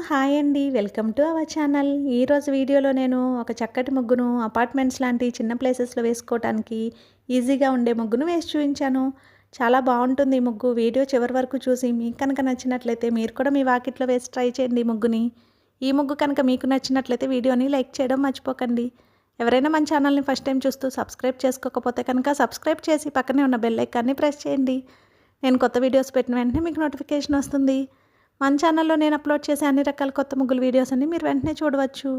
Hi అండి. Welcome to our channel. ఈరోజు వీడియోలో నేను ఒక చక్కటి ముగ్గును అపార్ట్మెంట్స్ లాంటి చిన్న ప్లేసెస్‌లో వేసుకోవటానికి ఈజీగా ఉండే ముగ్గును వేసి చూపించాను. చాలా బాగుంటుంది ఈ ముగ్గు. వీడియో చివరి వరకు చూసి మీకు కనుక నచ్చినట్లయితే మీరు కూడా మీ వాకిట్లో వేసి ట్రై చేయండి ఈ ముగ్గుని. ఈ ముగ్గు కనుక మీకు నచ్చినట్లయితే వీడియోని లైక్ చేయడం మర్చిపోకండి. ఎవరైనా మన ఛానల్ని ఫస్ట్ టైం చూస్తూ సబ్స్క్రైబ్ చేసుకోకపోతే కనుక సబ్స్క్రైబ్ చేసి పక్కనే ఉన్న బెల్ ఐకాన్ని ప్రెస్ చేయండి. నేను కొత్త వీడియోస్ పెట్టిన వెంటనే మీకు నోటిఫికేషన్ వస్తుంది. మన ఛానల్లో నేను అప్లోడ్ చేసే అన్ని రకాల కొత్త ముగ్గుల వీడియోస్ అన్ని మీరు వెంటనే చూడవచ్చు.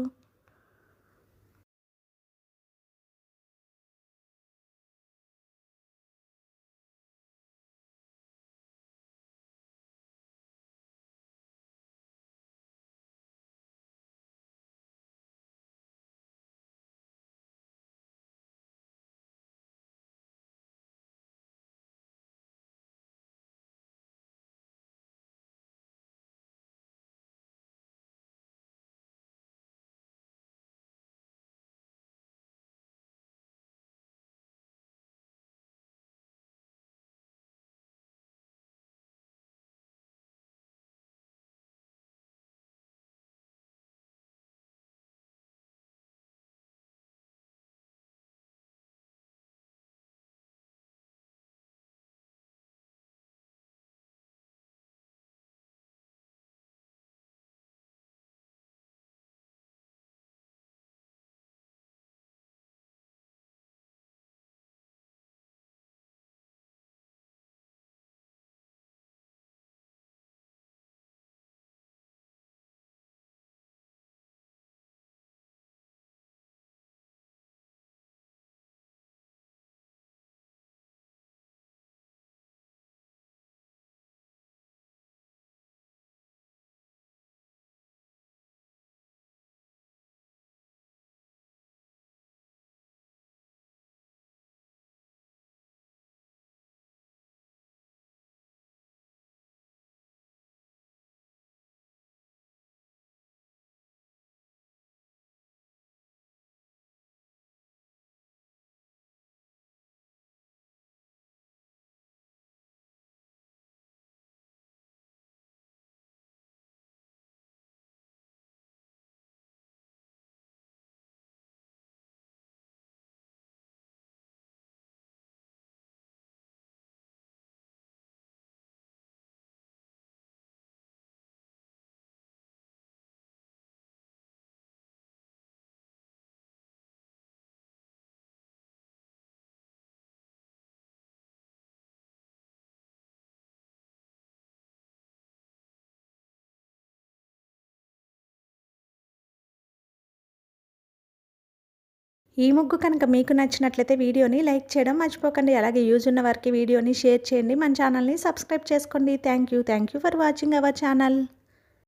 ఈ ముగ్గు కనుక మీకు నచ్చినట్లయితే వీడియోని లైక్ చేయడం మర్చిపోకండి. అలాగే యూజ్ ఉన్న వారికి వీడియోని షేర్ చేయండి. మన ఛానల్ని సబ్స్క్రైబ్ చేసుకోండి. Thank you for watching our channel.